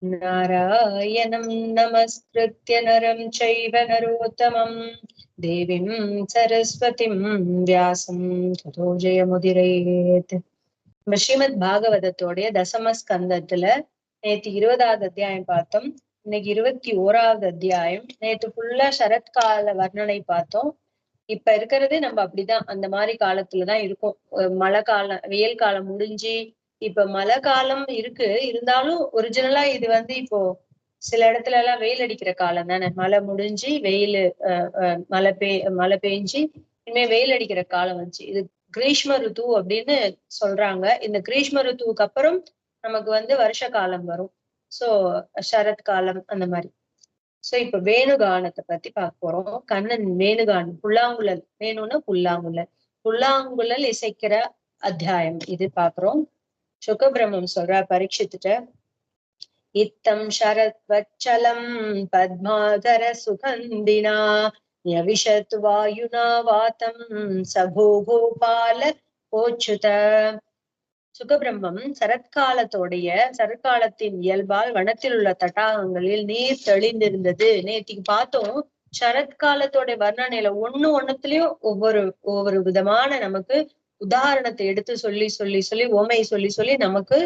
नारायणं नमस्कृत्य नरं चैव नरोत्तमं देवीं सरस्वतीं व्यासं ततो जयमुदीरयेत्. நம்ம ஸ்ரீமத் பாகவதத்தோடைய தசம ஸ்கந்தத்துல நேத்து 20வது அத்தியாயம் பார்த்தோம். இன்னைக்கு 21வது அத்தியாயம். நேத்து ஃபுல்லா சரத்கால வர்ணனை பார்த்தோம். இப்ப இருக்கிறது நம்ம அப்படிதான் அந்த மாதிரி காலத்துலதான் இருக்கும். மழை காலம், வெயில் காலம் முடிஞ்சு இப்ப மழை காலம் இருக்கு. இருந்தாலும் ஒரிஜினலா இது இப்போ சில இடத்துல எல்லாம் வெயில் அடிக்கிற காலம் தானே. மழை முடிஞ்சு வெயில் மழை பெஞ்சு இனிமே வெயில் அடிக்கிற காலம் வந்துச்சு. இது கிரீஷ்ம ருத்து அப்படின்னு சொல்றாங்க. இந்த கிரீஷ்ம ருத்துவுக்கு அப்புறம் நமக்கு வருஷ காலம் வரும். சோ சரத்காலம் அந்த மாதிரி. சோ இப்ப வேணுகானத்தை பத்தி பார்க்க போறோம். கண்ணன் வேணுகானம், புல்லாங்குழல், வேணும்னா புல்லாங்குழல் இசைக்கிற அத்தியாயம் இது பாக்குறோம். சுகபிரம்மம் சொல்ற பரீட்சித்துட்ட, இத்தம் சரத் வச்சலம் பத்மாதர சுகந்தினா யவிஷத் வாயுனா வாதம் சகோ கோபால போச்சுத. சுகபிரம்மம் சரத்காலத்தின் இயல்பால் வனத்தில் உள்ள தடாகங்களில் நீர் தெளிந்திருந்தது. நேத்திக்கு பார்த்தோம். சரத்காலத்தோட வர்ணனையில ஒண்ணுத்துலயும் ஒவ்வொரு விதமான நமக்கு உதாரணத்தை எடுத்து சொல்லி ஓமை சொல்லி நமக்கு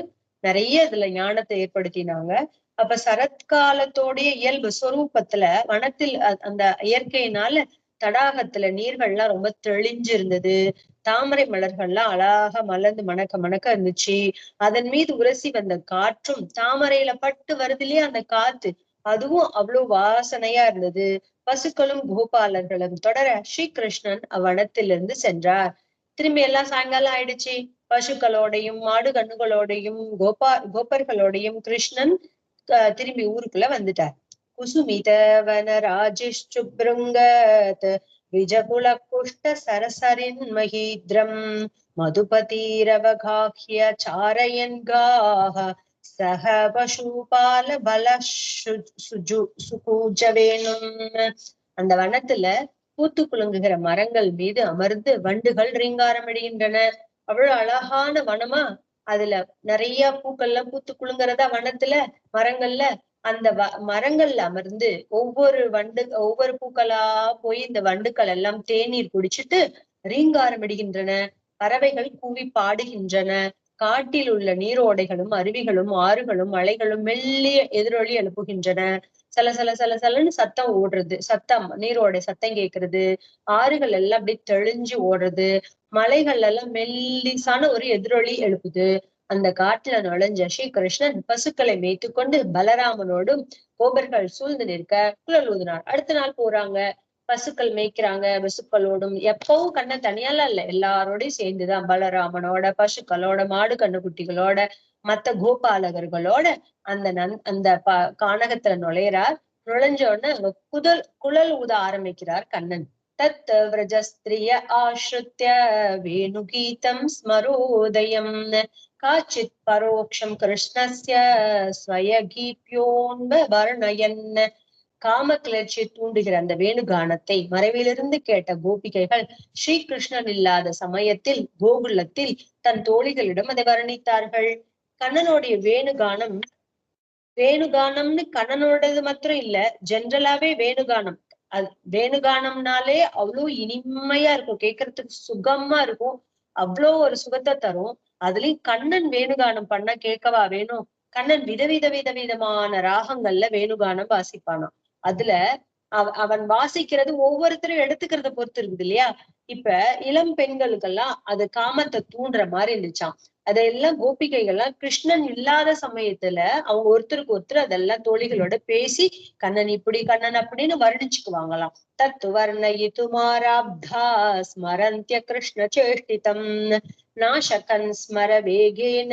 நிறைய இதுல ஞானத்தை ஏற்படுத்தினாங்க. அப்ப சரத்காலத்தோடைய இயல்பு சொரூபத்துல வனத்தில் அந்த இயற்கையினால தடாகத்துல நீர்கள்லாம் ரொம்ப தெளிஞ்சிருந்தது. தாமரை மலர்கள்லாம் அழகா மலர்ந்து மணக்க இருந்துச்சு. அதன் மீது உரசி வந்த காற்றும், தாமரையில பட்டு வருது இல்லையா அந்த காத்து, அதுவும் அவ்வளவு வாசனையா இருந்தது. பசுக்களும் கோபாலர்களும் தொடர ஸ்ரீகிருஷ்ணன் அவ்வனத்திலிருந்து சென்றார். திரும்பி எல்லாம் சாயங்காலம் ஆயிடுச்சு. பசுக்களோடையும் மாடு கண்ணுகளோடையும் கோபர்களோடையும் கிருஷ்ணன் திரும்பி ஊருக்குள்ள வந்துட்டார். குசுமித வனராஜிஷ்சுப்ருங்கத் விஜகுல குஷ்ட சரசரின் மஹீத்ரம் மதுபதீரவகாஹ்ய சாரயன் காஹ சஹ பசுபால பல சுகூஜவேணும். அந்த வனத்துல பூத்து குலுங்குகிற மரங்கள் மீது அமர்ந்து வண்டுகள் ரீங்காரம் இடுகின்றன. அவ்வளவு அழகான வனமா. அதுல நிறைய பூக்கள்லாம் பூத்து குலுங்குறதா வனத்துல மரங்கள்ல. அந்த மரங்கள்ல அமர்ந்து ஒவ்வொரு பூக்களா போய் இந்த வண்டுக்கள் எல்லாம் தேநீர் குடிச்சிட்டு ரீங்காரம் இடுகின்றன. பறவைகள் கூவி பாடுகின்றன. காட்டில் உள்ள நீரோடைகளும் அருவிகளும் ஆறுகளும் மலைகளும் மெல்லிய எதிரொலி எழுப்புகின்றன. சலன்னு சத்தம் ஓடுறது, நீரோடை சத்தம் கேட்கறது. ஆறுகள் எல்லாம் அப்படி தெளிஞ்சு ஓடுறது. மலைகள் எல்லாம் மெல்லிசான ஒரு எதிரொலி எழுப்புது. அந்த காட்டுல நுழைஞ்ச ஸ்ரீகிருஷ்ணன் பசுக்களை மேய்த்து கொண்டு பலராமனோடும் கோபர்கள் சூழ்ந்து நிற்க குழல் ஊதினார். அடுத்த நாள் போறாங்க, பசுக்கள் மேய்க்கிறாங்க. பசுக்களோடும் எப்பவும் கண்ணன் தனியாலாம் இல்ல, எல்லாரோடையும் சேர்ந்துதான் பலராமனோட, பசுக்களோட, மாடு கண்ணுக்குட்டிகளோட, மத்த கோபாலகர்களோட அந்த கானகத்துல நுழையிறார். நுழைஞ்ச உடனே குழல் ஊத ஆரம்பிக்கிறார் கண்ணன். தத் விரஜஸ்திரிய ஆஸ்ருத்ய வேணுகீதம் ஸ்மரோதயம் காச்சித் பரோக்ஷம் கிருஷ்ணஸ்ய ஸ்வயகீப்யோன்ப வர்ணயன். காம கிளர்ச்சியை தூண்டுகிற அந்த வேணுகானத்தை மறைவிலிருந்து கேட்ட கோபிகைகள் ஸ்ரீகிருஷ்ணன் இல்லாத சமயத்தில் கோகுலத்தில் தன் தோழிகளிடம் அதை வர்ணித்தார்கள். கண்ணனுடைய வேணுகானம்னு கண்ணனோடது மாத்திரம் இல்ல, ஜென்ரலாவே வேணுகானம். வேணுகானம்னாலே அவ்வளவு இனிமையா இருக்கும், கேட்கறதுக்கு சுகமா இருக்கும், அவ்வளோ ஒரு சுகத்தை தரும். அதுலயும் கண்ணன் வேணுகானம் பண்ண கேட்கவா வேணும். கண்ணன் விதவிதமான ராகங்கள்ல வேணுகானம் வாசிப்பானாம். அதுல அவன் வாசிக்கிறது ஒவ்வொருத்தரும் எடுத்துக்கிறத பொறுத்து இருக்குது இல்லையா. இப்ப இளம் பெண்களுக்கெல்லாம் அது காமத்தை தூண்டுற மாதிரி இருந்துச்சாம். அதெல்லாம் கோபிகைகள்லாம் கிருஷ்ணன் இல்லாத சமயத்துல அவங்க ஒருத்தருக்கு ஒருத்தர் அதெல்லாம் தோழிகளோட பேசி கண்ணன் இப்படி கண்ணன் அப்படின்னு வர்ணிச்சுக்குவாங்களாம். தத்து வர்ணயிது மாராப்தா ஸ்மரந்திய கிருஷ்ண சேஷ்டிதம் நாசகன் ஸ்மர வேகேன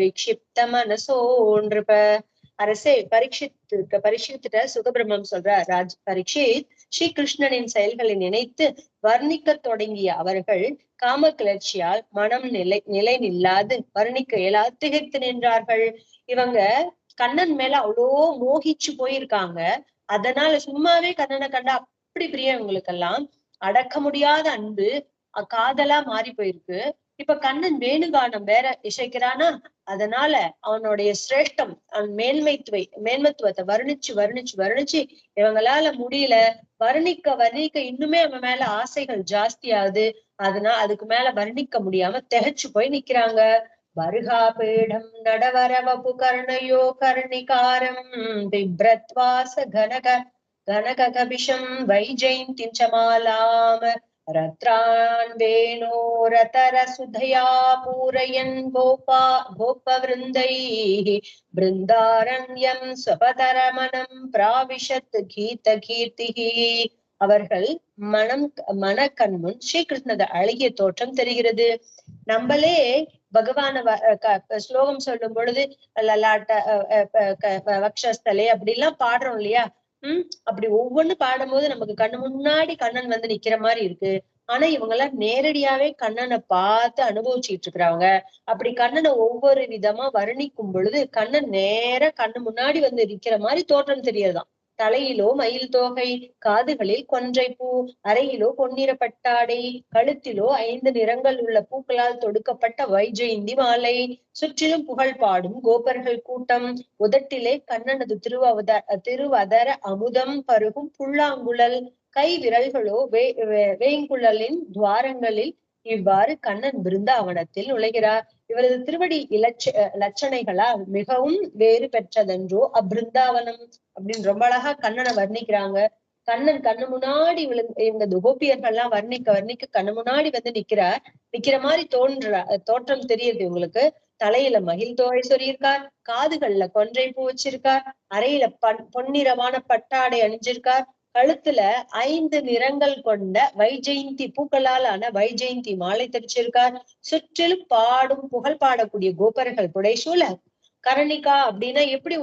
விக்ஷிப்த மனசோன்றுப. அரசே, பரீட்சித்துட்ட சுகபிரம்மம் சொல்றார். பரீட்சித், ஸ்ரீகிருஷ்ணனின் செயல்களை நினைத்து வர்ணிக்க தொடங்கிய அவர்கள் காம கிளர்ச்சியால் மனம் நிலை நில்லாது வர்ணிக்க இயலாது திகைத்து நின்றார்கள். இவங்க கண்ணன் மேல அவ்வளோ மோகிச்சு போயிருக்காங்க. அதனால சும்மாவே கண்ணனை கண்டா அப்படி பிரியம் இவங்களுக்கெல்லாம். அடக்க முடியாத அன்பு காதலா மாறி போயிருக்கு. இப்ப கண்ணன் வேணுகானம் வேற இசைக்கிறானா, அதனால அவனுடைய சிரேஷ்டம், அவன் மேன்மத்துவத்தை வர்ணிச்சு இவங்களால முடியல, வர்ணிக்க இன்னுமே அவன் மேல ஆசைகள் ஜாஸ்தியாகுது. அதனால அதுக்கு மேல வர்ணிக்க முடியாம திகைச்சு போய் நிக்கிறாங்க. வருகா பீடம் நடவரவபு கர்ணயோ கர்ணிகாரம் பிப்ரத்வாச கனகபிஷம் வைஜெயந்திஞ்சமாலாம் ரத்ரான் வேணோ ரதரசுதயா பூரயன் கோபவிருந்தை பிருந்தாரண்யம் ஸ்வபதரமனம் பிராவிஷத் கீர்த்திகி. அவர்கள் மனக்கண்முன் ஸ்ரீகிருஷ்ணத அழகிய தோற்றம் தெரிகிறது. நம்மளே பகவான ஸ்லோகம் சொல்லும் பொழுது லலாட்ட வக்ஷஸ்தலே அப்படி எல்லாம் பாடுறோம் இல்லையா? அப்படி ஒவ்வொன்னு பாடும்போது நமக்கு கண்ணு முன்னாடி கண்ணன் வந்து நிக்கிற மாதிரி இருக்கு. ஆனா இவங்க எல்லாம் நேரடியாவே கண்ணனை பார்த்து அனுபவிச்சுட்டு இருக்கிறாங்க. அப்படி கண்ணனை ஒவ்வொரு விதமா வர்ணிக்கும் பொழுது கண்ணன் நேர கண்ணு முன்னாடி வந்து நிக்கிற மாதிரி தோற்றம் தெரியறதாம். தலையிலோ மயில் தோகை, காதுகளில் கொன்றை பூ, அறையிலோ பொன்னிற பட்டாடை, கழுத்திலோ 5 நிறங்கள் உள்ள பூக்களால் தொடுக்கப்பட்ட வைஜெயந்தி மாலை, சுற்றிலும் புகழ் பாடும் கோபர்கள் கூட்டம், உதட்டிலே கண்ணனது திருவதர அமுதம் பருகும் புல்லாங்குழல், கை விரல்களோ வேங்குழலின் துவாரங்களில். இவ்வாறு கண்ணன் பிருந்தாவனத்தில் நுழைகிறார். இவரது திருவடி லட்சணைகளால் மிகவும் வேறு பெற்றதென்றோ அப்பிருந்தாவனம் அப்படின்னு ரொம்ப அழகா கண்ணனை வர்ணிக்கிறாங்க. கண்ணன் கண்ணு முன்னாடி இவங்க கோபியர்கள்லாம் வர்ணிக்க கண்ணு முன்னாடி வந்து நிக்கிற மாதிரி தோற்றம் தெரியுது இவங்களுக்கு. தலையில மகிழ் தோகை சொரியிருக்கார், காதுகள்ல கொன்றை பூ வச்சிருக்கார், அறையில பொன்னிறமான பட்டாடை அணிஞ்சிருக்கார், கழுத்துல 5 நிறங்கள் கொண்ட வைஜெயந்தி பூக்களால் ஆன வைஜெயந்தி மாலை தரிச்சிருக்கார், சுற்றிலும் புகழ் பாடக்கூடிய கோபர்கள் புடைசூழ. கரணிகா அப்படின்னா எப்படி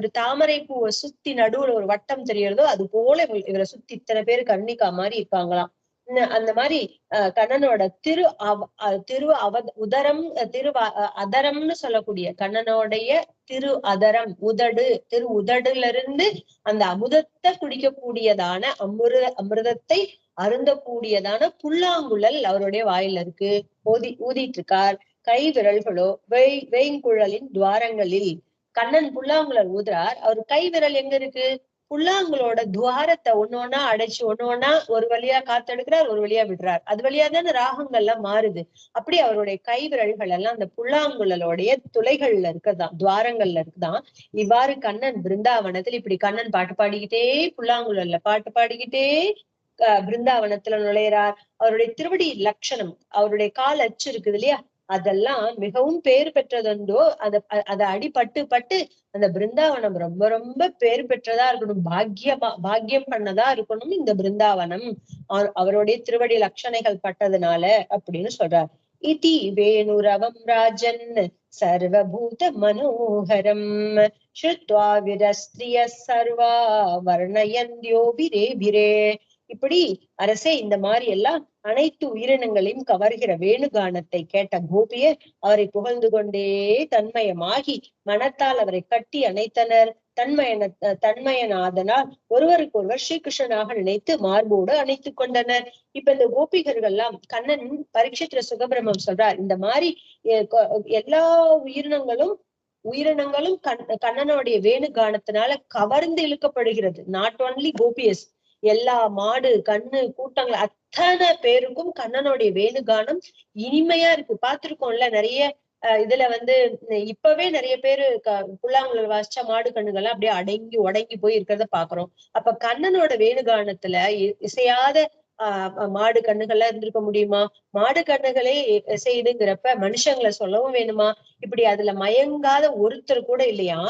ஒரு தாமரை பூவை சுத்தி நடுவுல ஒரு வட்டம் தெரியறதோ அது போல இவரை சுத்தி இத்தனை பேரு கர்ணிகா மாதிரி இருக்காங்களாம். அந்த மாதிரி கண்ணனோட அதரம்னு சொல்லக்கூடிய கண்ணனோடைய அதரம் உதடுல இருந்து அந்த அமுதத்தை குடிக்கக்கூடியதான அமிர்தத்தை அருந்தக்கூடியதான புல்லாங்குழல் அவருடைய வாயில இருக்கு. ஊதிட்டு இருக்கார். கை விரல்களோ வேங்குழலின் துவாரங்களில். கண்ணன் புல்லாங்குழல் ஊதுறார். அவர் கை விரல் எங்க இருக்கு? புல்லாங்குழலோட துவாரத்தை ஒன்னொன்னா அடைச்சு ஒன்னொன்னா ஒரு வழியா காத்தெடுக்கிறார், ஒரு வழியா விடுறார். அது வழியா தானே ராகங்கள்லாம் மாறுது. அப்படி அவருடைய கை விரல்கள் எல்லாம் அந்த புல்லாங்குழலோடைய துளைகள்ல இருக்குதான், துவாரங்கள்ல இருக்குதான். இவ்வாறு கண்ணன் பிருந்தாவனத்தில் இப்படி கண்ணன் பாட்டு பாடிக்கிட்டே புல்லாங்குழல்ல பாட்டு பாடிக்கிட்டே பிருந்தாவனத்துல நுழையிறார். அவருடைய திருவடி லட்சணம், அவருடைய கால் அச்சு இருக்குது இல்லையா, அதெல்லாம் மிகவும் பேர் பெற்றதுண்டோ. அதை அடிபட்டு அந்த பிருந்தாவனம் ரொம்ப ரொம்ப பேர் பெற்றதா இருக்கணும், பாக்கியம் பண்ணதா இருக்கணும் இந்த பிருந்தாவனம் அவருடைய திருவடி லட்சணைகள் பட்டதுனால அப்படின்னு சொல்றார். இதி வேணுரவம் ராஜன் சர்வபூத மனோகரம் ஸ்ருத்வா விரஸ்திரிய சர்வா வர்ணயந்த்யோ பிரே. இப்படி அரசே இந்த மாதிரி எல்லாம் அனைத்து உயிரினங்களையும் கவர்கிற வேணுகானத்தை கேட்ட கோபியர் அவரை புகழ்ந்து கொண்டே தன்மயமாகி மனத்தால் அவரை கட்டி அணைத்தனர். தன்மயனாதனால் ஒருவருக்கொருவர் ஸ்ரீகிருஷ்ணனாக நினைத்து மார்போடு அணைத்துக் கொண்டனர். இப்ப இந்த கோபிகர்கள்லாம் கண்ணன் பரீட்சித்ர சுகபிரமம் சொல்றார், இந்த மாதிரி எல்லா உயிரினங்களும் கண்ணனுடைய வேணுகானத்தினால கவர்ந்து இழுக்கப்படுகிறது. நாட் ஒன்லி கோபியஸ், எல்லா மாடு கண்ணு கூட்டங்கள் அத்தனை பேருக்கும் கண்ணனுடைய வேணுகானம் இனிமையா இருக்கு. பார்த்திருக்கோம்ல நிறைய இதுல வந்து இப்பவே நிறைய பேரு புல்லாங்குழல் வாசிச்சா மாடு கண்ணுகள்லாம் அப்படியே உடங்கி போய் இருக்கிறத பாக்குறோம். அப்ப கண்ணனோட வேணுகானத்துல இசையாத மாடு கண்ணுகள்லாம் இருந்திருக்க முடியுமா? மாடு கண்ணுகளே இசையுதுங்கிறப்ப மனுஷங்களை சொல்லவும் வேணுமா? இப்படி அதுல மயங்காத ஒருத்தர் கூட இல்லையா.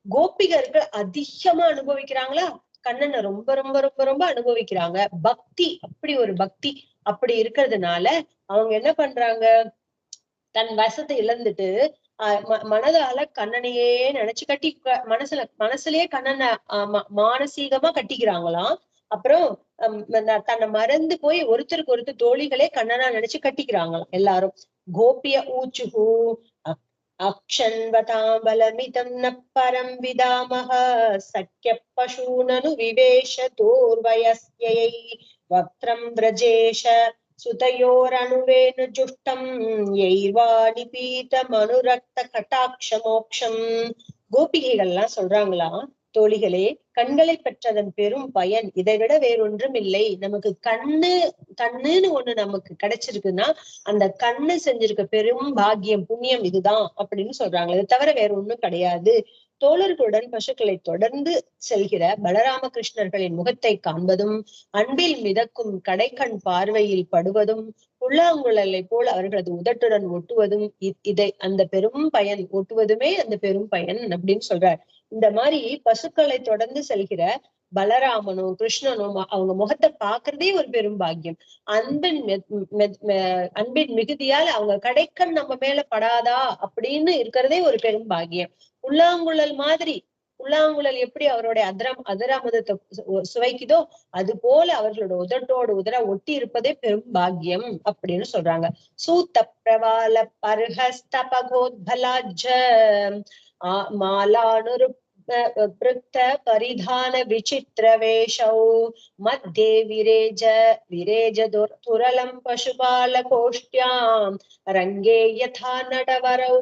கோபிகர்கள் அதிகமா அனுபவிக்கிறாங்களா, கண்ணனை ரொம்ப ரொம்ப ரொம்ப ரொம்ப அனுபவிக்கிறாங்க. பக்தி, அப்படி ஒரு பக்தி அப்படி இருக்கிறதுனால அவங்க என்ன பண்றாங்க, தன் வசத்தை இழந்துட்டு மனதால கண்ணனையே நினைச்சு மனசுலயே கண்ணனை மானசீகமா கட்டிக்கிறாங்களாம். அப்புறம் தன்னை மறந்து போய் ஒருத்தருக்கு ஒருத்தர் தோழிகளே கண்ணனா நினைச்சு கட்டிக்கிறாங்களாம் எல்லாரும். கோபிய ஊச்சுகு அக்ஷன்வதாம்பலமிதம் ந பரம் விதாமஹ சக்கிய பசூனனு விவேஷ தோர்வயஸ்யை வக்ரம் பிரஜேஷ சுதையோரணுவேனு ஜுஷ்டம் எய்வாணி பீத மனுரக்த கட்டாட்ச மோக்ஷம். கோபிகைகள்லாம் சொல்றாங்களா, தோழிகளே, கண்களை பெற்றதன் பெரும் பயன் இதை விட வேறொன்றும் இல்லை. நமக்கு கண்ணுன்னு ஒண்ணு நமக்கு கிடைச்சிருக்குன்னா அந்த கண்ணு செஞ்சிருக்க பெரும் பாக்கியம் புண்ணியம் இதுதான் அப்படின்னு சொல்றாங்க. இதை தவிர வேற ஒண்ணும் கிடையாது. தோழர்களுடன் பசுக்களை தொடர்ந்து செல்கிற பலராம கிருஷ்ணர்களின் முகத்தை காண்பதும், அன்பில் மிதக்கும் கடைக்கண் பார்வையில் படுவதும், புல்லாங்குழலை போல் அவர்களது உதட்டுடன் ஒட்டுவதும் இதை அந்த பெரும் பயன், ஒட்டுவதுமே அந்த பெரும் பயன் அப்படின்னு சொல்றார். இந்த மாதிரி பசுக்களை தொடர்ந்து செல்கிற பலராமனும் கிருஷ்ணனும் அவங்க முகத்தை பாக்குறதே ஒரு பெரும் பாக்கியம். அன்பின் மிகுதியால் அவங்க கடைக்கண் நம்ம மேல படாதா அப்படின்னு இருக்கிறதே ஒரு பெரும் பாக்கியம். புல்லாங்குழல் மாதிரி, புல்லாங்குழல் எப்படி அவருடைய அதிராமுதத்தை சுவைக்குதோ அது போல அவர்களோட உதட்டோடு உதர ஒட்டி இருப்பதே பெரும் பாக்கியம் அப்படின்னு சொல்றாங்க. சூத்த பிரவால பர்ஹஸ்தபகோத்பலாஜ மாலானுரு பரிதான விசித்திர வேஷௌ மத்தியே விரேஜ துரலம் பசுபால கோஷ்டியாம் ரங்கே யதா நடவரௌ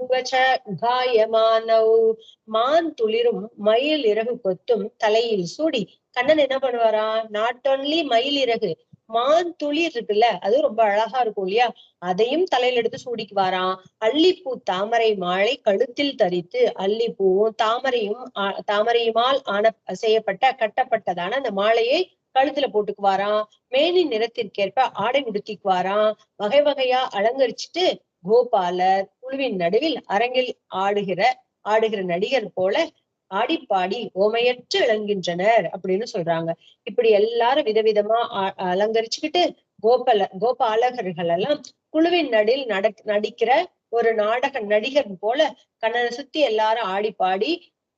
காயமானௌ. மான் துளிரும் மயில் இறகு கொத்தும் தலையில் சூடி கண்ணன் என்ன பண்ணுவாரா, நாட் ஒன்லி மயில் இறகு, மான் துளிர் இருக்குல்ல, அது ரொம்ப அழகா இருக்கும் இல்லையா, அதையும் தலையில எடுத்து சூடிக்குவாராம். அல்லிப்பூ தாமரை மாலை கழுத்தில் தரித்து, அல்லிப்பூவும் தாமரையுமால் செய்யப்பட்ட கட்டப்பட்டதான அந்த மாலையை கழுத்துல போட்டுக்குவாராம். மேனி நிறத்திற்கேற்ப ஆடை உடுத்திக்குவாராம். வகை வகையா அலங்கரிச்சுட்டு கோபாலர் குழுவின் நடுவில் அரங்கில் ஆடுகிற நடிகர் போல ஆடிப்பாடி ஓமையற்று இழங்கின்றனர் அப்படின்னு சொல்றாங்க. இப்படி எல்லாரும் விதவிதமா அலங்கரிச்சுக்கிட்டு கோபாலகர்கள் எல்லாம் குழுவின் நடில் நடிக்கிற ஒரு நாடக நடிகர் போல கண்ணனை சுத்தி எல்லாரும் ஆடி பாடி,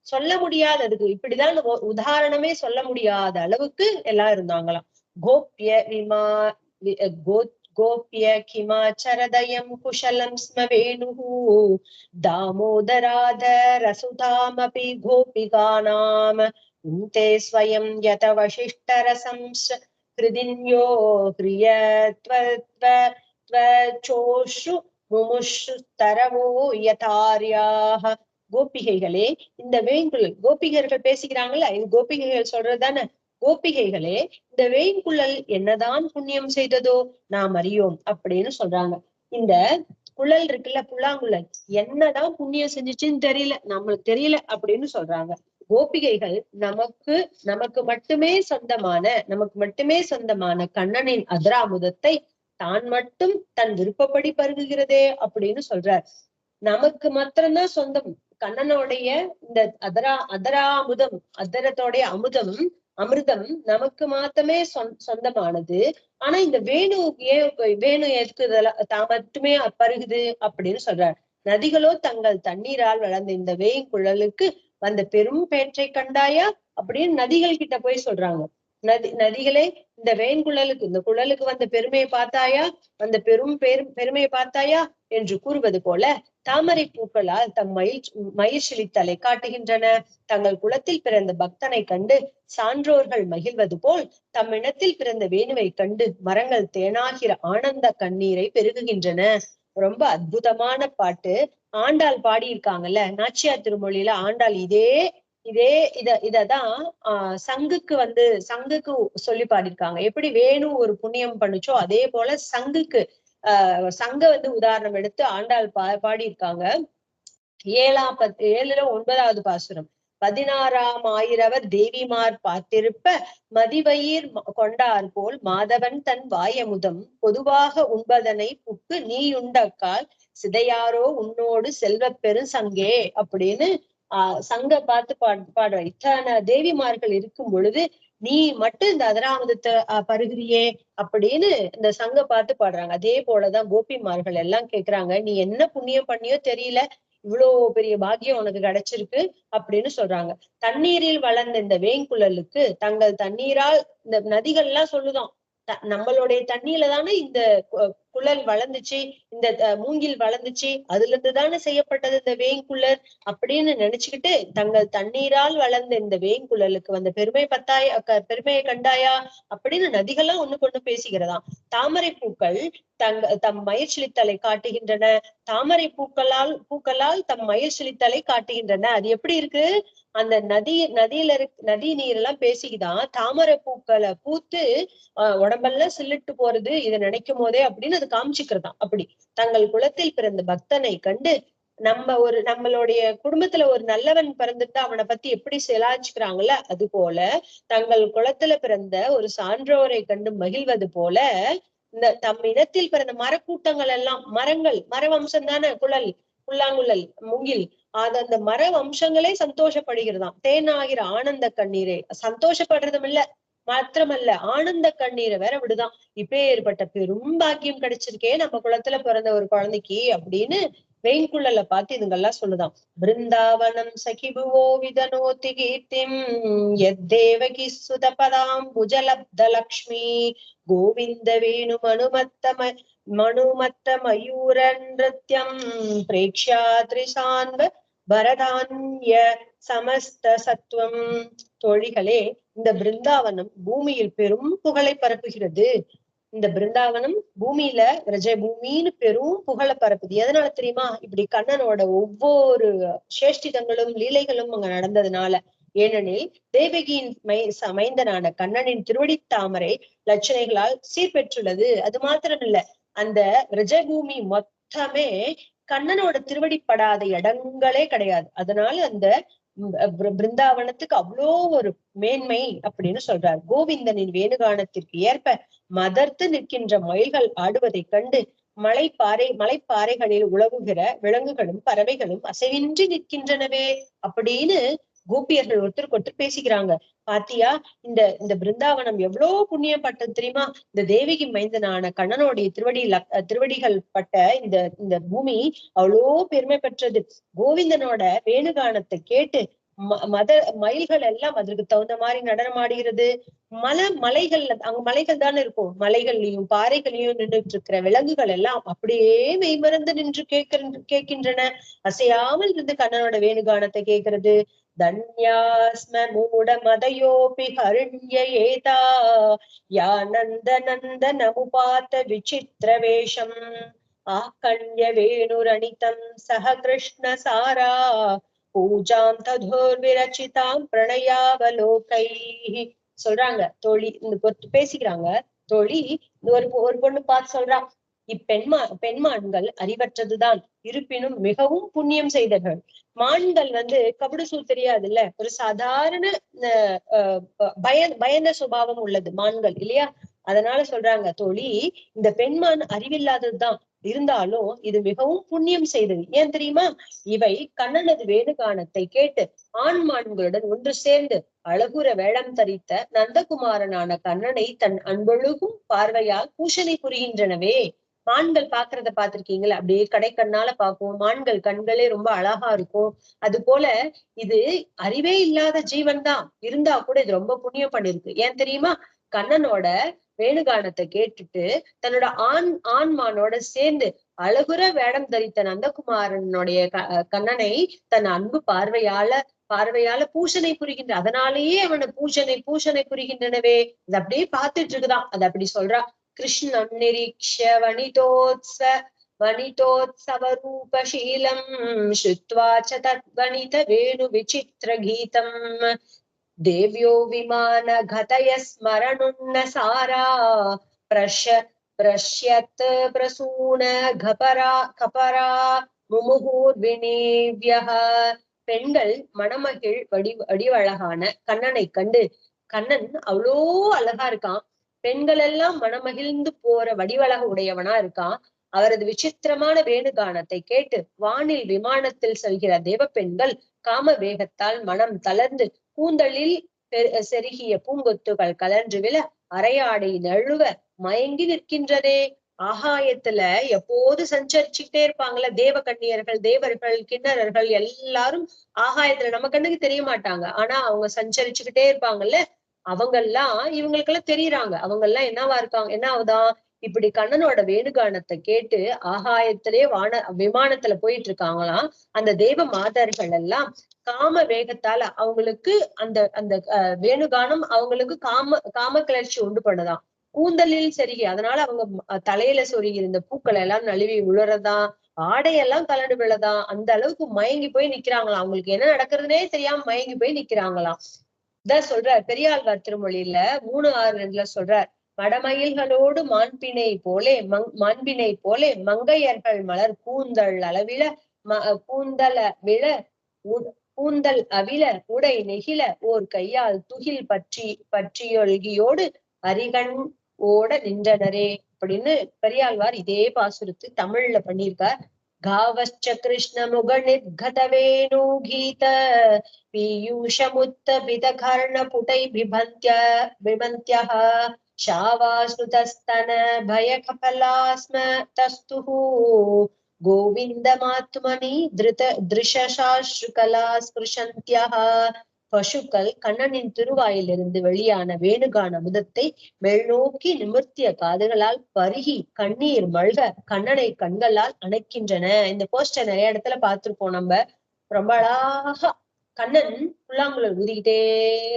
சொல்ல முடியாததுக்கு இப்படிதான் உதாரணமே சொல்ல முடியாத அளவுக்கு எல்லாம் இருந்தாங்களாம். கோப்ய கிமாச்சரதயம் குஷலம் ஸ்ம வேணுஹு தாமோதராத ரசுதாமபி கோபிகானாம் உந்தே ஸ்வயம் யத வசிஷ்டரசம் ஹிருதின்யோ ஹ்ரியத்வத்வத்வச்சோஷு முமுஷு தரவோ யதார்யாஹ. கோபிகைகளே, இந்த வேங்குழல், கோபிகர்கள் பேசிக்கிறாங்கல்ல, இது கோபிகைகள் சொல்றதுதானே. கோபிகைகளே, இந்த வேங்குழல் என்னதான் புண்ணியம் செய்ததோ நாம் அறியோம் அப்படின்னு சொல்றாங்க. இந்த குழல் இருக்குல்ல, புல்லாங்குழல் என்னதான் புண்ணியம் செஞ்சுச்சுன்னு தெரியல, நம்மளுக்கு தெரியல அப்படின்னு சொல்றாங்க. கோபிகைகள் நமக்கு மட்டுமே சொந்தமான கண்ணனின் அதிராமுதத்தை தான் மட்டும் தன் விருப்பப்படி பருகுகிறதே அப்படின்னு சொல்றார். நமக்கு மாத்திரம்தான் சொந்தம் கண்ணனுடைய இந்த அதரத்தோடைய அமிர்தம் நமக்கு மாத்தமே சொந்தமானது. ஆனா இந்த வேணு எதுக்கு தான் மட்டுமே பருகுது அப்படின்னு சொல்றார். நதிகளோ தங்கள் தண்ணீரால் வளர்ந்த இந்த வேங்குழலுக்கு வந்த பெரும் பேற்றை கண்டாயா அப்படின்னு நதிகள் கிட்ட போய் சொல்றாங்க. நதிகளே, இந்த வேங்குழலுக்கு, இந்த குழலுக்கு வந்த பெருமையை பார்த்தாயா, அந்த பெருமையை பார்த்தாயா என்று கூறுவது போல தாமரை பூக்களால் தம் மயிர்ச்சிலித்தலை காட்டுகின்றன. தங்கள் குலத்தில் பிறந்த பக்தனை கண்டு சான்றோர்கள் மகிழ்வது போல் தம்மிடத்தில் பிறந்த வேணுவை கண்டு மரங்கள் தேனாகிற ஆனந்த கண்ணீரை பெருகுகின்றன. ரொம்ப அற்புதமான பாட்டு. ஆண்டாள் பாடியிருக்காங்கல்ல, நாச்சியார் திருமொழியில ஆண்டாள் இததான் சங்குக்கு சொல்லி பாடியிருக்காங்க. எப்படி வேணு ஒரு புண்ணியம் பண்ணுச்சோ அதே போல சங்க உதாரணம் எடுத்து ஆண்டாள் பாடியிருக்காங்க. 7ல 9வது பாசுரம். 16ஆம் ஆயிரவர் தேவிமார் பார்த்திருப்ப மதிவயிர் கொண்டார் போல் மாதவன் தன் வாயமுதம் பொதுவாக உண்பதனை புக்கு நீயுண்டக்கால் சிதையாரோ உன்னோடு செல்வ பெரும் சங்கே அப்படின்னு சங்க பார்த்து பாடுற. இத்தனை தேவிமார்கள் இருக்கும் பொழுது நீ மட்டும் இந்த அதிராமுதத்தை பருகிறியே அப்படின்னு இந்த சங்க பார்த்து பாடுறாங்க. அதே போலதான் கோபிமார்கள் எல்லாம் கேக்குறாங்க, நீ என்ன புண்ணியம் பண்ணியோ தெரியல, இவ்வளவு பெரிய பாக்கியம் உனக்கு கிடைச்சிருக்கு அப்படின்னு சொல்றாங்க. தண்ணீரில் வளர்ந்த இந்த வேங்குழலுக்கு தங்கள் தண்ணீரால், இந்த நதிகள் எல்லாம் சொல்லுதான், நம்மளுடைய தண்ணியில தானே இந்த குழல் வளர்ந்துச்சு, இந்த மூங்கில் வளர்ந்துச்சு, அதுல இருந்து தானே செய்யப்பட்டது இந்த வேங்குழல் அப்படின்னு நினைச்சுக்கிட்டு தங்கள் தண்ணீரால் வளர்ந்த இந்த வேங்குழலுக்கு வந்த பெருமையை கண்டாயா அப்படின்னு நதிகள்லாம் ஒண்ணுக்கு ஒண்ணு பேசிக்கிறதாம். தாமரை பூக்கள் தம் மயிர்சிலித்தலை காட்டுகின்றன. தாமரை பூக்களால் தம் மயிர்சிலித்தலை காட்டுகின்றன. அது எப்படி இருக்கு? அந்த நதி நீர் எல்லாம் பேசிக்கிதான் தாமரை பூக்களை பூத்து உடம்பெல்லாம் சில்லிட்டு போறது இதை நினைக்கும் போதே அப்படின்னு அது காமிச்சுக்கிறதாம். அப்படி தங்கள் குலத்தில் பிறந்த பக்தனை கண்டு நம்மளுடைய குடும்பத்துல ஒரு நல்லவன் பிறந்துட்டு அவனை பத்தி எப்படி செலாச்சுக்கிறாங்கல்ல, அது போல தங்கள் குலத்துல பிறந்த ஒரு சான்றோரை கண்டு மகிழ்வது போல இந்த தம் இனத்தில் பிறந்த மரக்கூட்டங்கள் எல்லாம், மர வம்சம் தானே புல்லாங்குழல் மூங்கில், அந்த மர வம்சங்களே சந்தோஷப்படுகிறதாம். தேனாகிற ஆனந்த கண்ணீரை சந்தோஷப்படுறதும் இல்ல, மாத்திரமல்ல ஆனந்த கண்ணீரை வேற விடுதான். இப்பேற்பட்ட பெரும் பாக்கியம் கிடைச்சிருக்கே நம்ம குலத்துல பிறந்த ஒரு குழந்தைக்கு அப்படின்னு வெயின்குள்ளல பார்த்து இதுங்கெல்லாம் சொல்லுதான். பிருந்தாவனம் சகிபுவோ விதனோதி கீர்த்திம் யத்தேவகி சுதபதாம் புஜலப்த லக்ஷ்மி கோவிந்த வேணு மனுமத்த மயூர நிருத்யம் பிரேக்ஷா திரிசான்வ பரதான்ய சமஸ்த சத்துவம். தோழிகளே, இந்த பிருந்தாவனம் பூமியில் பெரும் புகழை பரப்புகிறது. இந்த பிருந்தாவனம் பூமியில பூமின்னு பெரும் புகழை பரப்புது. எதனால தெரியுமா? இப்படி கண்ணனோட ஒவ்வொரு சேஷ்டிதங்களும் லீலைகளும் அங்க நடந்ததுனால. ஏனெனில் தேவகியின் மைந்தனான கண்ணனின் திருவடி தாமரை லட்சணைகளால் சீர்பெற்றுள்ளது. அது மாத்திரம் இல்ல, அந்த விரஜபூமி மொத்தமே கண்ணனோட திருவடிப்படாத இடங்களே கிடையாது. அதனால அந்த பிருந்தாவனத்துக்கு அவ்வளோ ஒரு மேன்மை அப்படின்னு சொல்றார். கோவிந்தனின் வேணுகானத்திற்கு ஏற்ப மதர்த்து நிற்கின்ற மயில்கள் ஆடுவதைக் கண்டு மலைப்பாறைகளில் உலவுகிற விலங்குகளும் பறவைகளும் அசைவின்றி நிற்கின்றனவே அப்படின்னு கோபியர்கள் ஒருத்தருக்கு பேசிக்கிறாங்க. பாத்தியா, இந்த பிருந்தாவனம் எவ்வளவு புண்ணியப்பட்டது தெரியுமா? இந்த தேவகி மைந்தனான கண்ணனுடைய திருவடிகள் பட்ட இந்த பூமி அவ்வளோ பெருமை பெற்றது. கோவிந்தனோட வேணுகானத்தை கேட்டு மயில்கள் எல்லாம் அதற்கு தகுந்த மாதிரி நடனமாடுகிறது. அங்க மலைகள் தானே இருக்கும், மலைகள்லயும் பாறைகளையும் நின்றுட்டு இருக்கிற விலங்குகள் எல்லாம் அப்படியே மெய்மறந்து நின்று கேட்கின்றன. அசையாமல் இருந்து கண்ணனோட வேணுகானத்தை கேட்கிறது. தன்யாஸ்ம மூட மதயோபி ஹருண்ய ஏதா யா நந்த நந்த நமுபாத்த விசித்திர வேஷம் ஆக்கண்ய வேணுரணிதம் சஹ கிருஷ்ண சாரா பூஜாம் ததோர் விரச்சிதாம் பிரணயாவலோகை. சொல்றாங்க தோழி, இந்த பேசிக்கிறாங்க தோழி. ஒரு பொண்ணு பார்த்து சொல்றா, பெண்மான்கள் அறிவற்றதுதான், இருப்பினும் மிகவும் புண்ணியம் செய்தவர்கள். மான்கள் கபடு தெரியாது இல்ல, ஒரு சாதாரண பயந்த சுபாவம் உள்ளது மான்கள் இல்லையா? அதனால சொல்றாங்க தோழி, இந்த பெண்மான் அறிவில்லாததுதான், இருந்தாலும் இது மிகவும் புண்ணியம் செய்தது. ஏன் தெரியுமா? இவை கண்ணனது வேணுகானத்தை கேட்டு ஆண்மான்களுடன் ஒன்று சேர்ந்து அழகுற வேடம் தரித்த நந்தகுமாரனான கண்ணனை தன் அன்பொழுகும் பார்வையால் பூஷணை புரிகின்றனவே. மான்கள் பாக்குறத பாத்திருக்கீங்களா? அப்படியே கடைக்கண்ணால பார்க்கும். மான்கள் கண்களே ரொம்ப அழகா இருக்கும். அது போல இது அறிவே இல்லாத ஜீவன் தான், இருந்தா கூட இது ரொம்ப புண்ணியம் பண்ணிருக்கு. ஏன் தெரியுமா? கண்ணனோட வேணுகானத்தை கேட்டுட்டு தன்னோட ஆண்மானோட சேர்ந்து அழகுற வேடம் தரித்த நந்தகுமாரனுடைய கண்ணனை தன் அன்பு பார்வையால பூஷணை புரிகின்ற, அதனாலேயே அவனை பூஷணை புரிகின்றனவே. அது அப்படியே பார்த்துட்டு இருக்குதான். அது அப்படி சொல்றா. கிருஷ்ணம் நிரீக்ஷ வனிதோத்சவரூபசீலம் ஸ்ருத்வா ச தத்வனித வேணு விசித்திர கீதம் தேவ்யோ விமான கதய ஸ்மரணுன்ன சாரா பிரஷ்யத் பிரசூன கபரா முமுகூர் வினேவ்யஹ. பெண்கள் மணமகிழ் வடிவழகான கண்ணனை கண்டு, கண்ணன் அவ்வளோ அழகா இருக்கான், பெண்கள் எல்லாம் மனமகிழ்ந்து போற வடிவழகு உடையவனா இருக்கான். அவரது விசித்திரமான வேணுகானத்தை கேட்டு வானில் விமானத்தில் செல்கிற தேவ பெண்கள் காம வேகத்தால் மனம் தளர்ந்து கூந்தலில் செருகிய பூங்கொத்துகள் கலன்று விழ அரையாடை நழுவ மயங்கி நிற்கின்றதே. ஆகாயத்துல எப்போது சஞ்சரிச்சுக்கிட்டே இருப்பாங்கள தேவ கன்னியர்கள், தேவர்கள், கிண்ணறர்கள் எல்லாரும் ஆகாயத்துல நம்ம கண்ணுக்கு தெரிய மாட்டாங்க, ஆனா அவங்க சஞ்சரிச்சுக்கிட்டே இருப்பாங்கல்ல. அவங்க எல்லாம் இவங்களுக்கெல்லாம் தெரியுறாங்க. அவங்க எல்லாம் என்னவா இருக்காங்க, என்ன ஆகுதான், இப்படி கண்ணனோட வேணுகானத்தை கேட்டு ஆகாயத்திலே விமானத்துல போயிட்டு இருக்காங்களாம். அந்த தேவ மாதர்கள் எல்லாம் காம வேகத்தால அவங்களுக்கு அந்த அந்த வேணுகானம் அவங்களுக்கு காம கிளர்ச்சி உண்டு பண்ணுதாம். கூந்தலில் செருகி, அதனால அவங்க தலையில சொருகி இருந்த பூக்கள் எல்லாம் நழுவி உழுறதா, ஆடையெல்லாம் கலண்டு விழதா, அந்த அளவுக்கு மயங்கி போய் நிக்கிறாங்களாம். அவங்களுக்கு என்ன நடக்கிறதுனே தெரியாம மயங்கி போய் நிக்கிறாங்களாம். இதான் சொல்றார் பெரியாழ்வார் திருமொழியில 3:6 சொல்றார். மடமயில்களோடு மாண்பினை போலே மங்கையர்கள் மலர் கூந்தல் அளவில கூந்தல விழ கூந்தல் அவில உடை நெகிழ ஓர் கையால் துகில் பற்றியொல்கியோடு அரிகண் ஓட நின்றனரே அப்படின்னு பெரியாழ்வார் இதே பாசுரத்து தமிழ்ல பண்ணியிருக்கார். गावश्च कृष्णमुगनिर्गतवेणुगीत पीयूषमुत्तपितकर्णपुटैर्बिभन्त्यः शावाश्रुतस्तन भयकपलास्म तस्तुः गोविन्दमात्मनि दृशशाश्रुकला स्पृशन्त्यः. பசுக்கள் கண்ணனின் திருவாயிலிருந்து வெளியான வேணுகான அமுதத்தை மேல்நோக்கி நிமிர்த்திய காதுகளால் பருகி கண்ணீர் மல்க கண்ணனை கண்களால் அணைக்கின்றன. இந்த போஸ்டர் நிறைய இடத்துல பார்த்திருப்போம் நம்ம. ரொம்ப அழகா கண்ணன் புல்லாங்குழல் ஊதிக்கிட்டே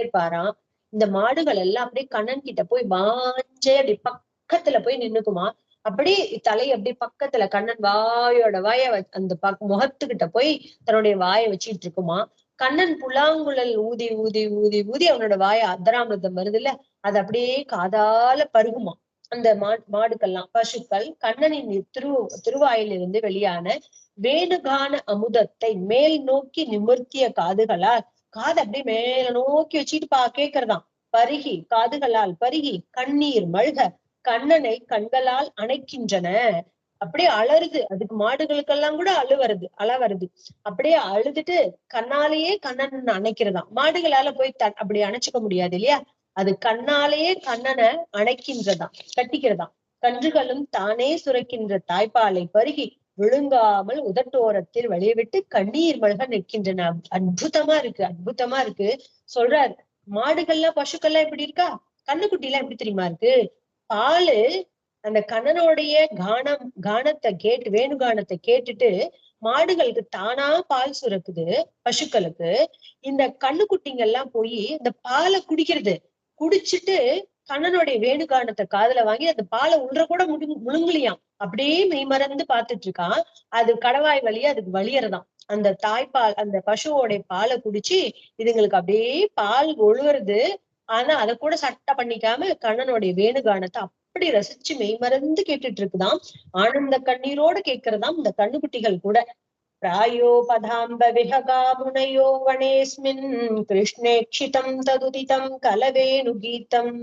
இருப்பாராம். இந்த மாடுகள் எல்லாம் அப்படியே கண்ணன் கிட்ட போய் வாஞ்சே அப்படி பக்கத்துல போய் நின்னுக்குமா. அப்படியே தலை அப்படி பக்கத்துல கண்ணன் வாயோட வாய அந்த முகத்துக்கிட்ட போய் தன்னுடைய வாயை வச்சுட்டு இருக்குமா. கண்ணன் புல்லாங்குழல் ஊதி ஊதி ஊதி ஊதி அவனோட வாய அர்த்தராமிர்தம் வருது இல்ல, அது அப்படியே காதால பருகுமா. அந்த மாடுக்கெல்லாம் பசுக்கள் கண்ணனின் திருவாயிலிருந்து வெளியான வேணுகான அமுதத்தை மேல் நோக்கி நிமிர்த்திய காதுகளால், காது அப்படியே மேல நோக்கி வச்சுட்டு கேக்குறதாம். பருகி காதுகளால் பருகி கண்ணீர் மல்க கண்ணனை கண்களால் அணைக்கின்றன. அப்படியே அலறுது. அதுக்கு மாடுகளுக்கெல்லாம் கூட அழ வருது. அப்படியே அழுதுட்டு கண்ணாலேயே கண்ணன் அணைக்கிறதாம். மாடுகளால போய் அப்படி அணைச்சுக்க முடியாது இல்லையா. அது கண்ணாலேயே கண்ணனை அணைக்கின்றதாம், கட்டிக்கிறதாம். கன்றுகளும் தானே சுரக்கின்ற தாய்ப்பாலை பருகி விழுங்காமல் உதட்டோரத்தில் வழிவிட்டு கண்ணீர் மல்க நிற்கின்றன. அற்புதமா இருக்கு சொல்றாரு. மாடுகள்லாம் பசுக்கள்லாம் எப்படி இருக்கா, கண்ணுக்குட்டி எல்லாம் எப்படி தெரியுமா இருக்கு. பாலு அந்த கண்ணனுடைய கானத்தை கேட்டு வேணுகானத்தை கேட்டுட்டு மாடுகளுக்கு தானா பால் சுரக்குது. பசுக்களுக்கு இந்த கண்ணுக்குட்டிங்க எல்லாம் போய் இந்த பாலை குடிச்சிட்டு கண்ணனுடைய வேணுகானத்தை காதுல வாங்கி அந்த பாலை உள்ள கூட முழுங்கலியாம். அப்படியே மெய்மறந்து பாத்துட்டு இருக்கான். அது கடவாய் வழியா அதுக்கு வலியறதாம். அந்த தாய்ப்பால் அந்த பசுவோடைய பாலை குடிச்சு இதுங்களுக்கு அப்படியே பால் ஒழுகுறது. ஆனா அதை கூட சட்டை பண்ணிக்காம கண்ணனுடைய வேணுகானத்தை அப்படி ரசிச்சு மெய்மறந்து கேட்டுட்டு இருக்குதாம். ஆனந்த கண்ணீரோட கேட்கிறதாம் இந்த கண்ணுக்குட்டிகள் கூட. प्रायोपधाम्ब विहगा मुनयो वनेऽस्मिन् कृष्णेक्षितं तदुदितं कलवेणुगीतम्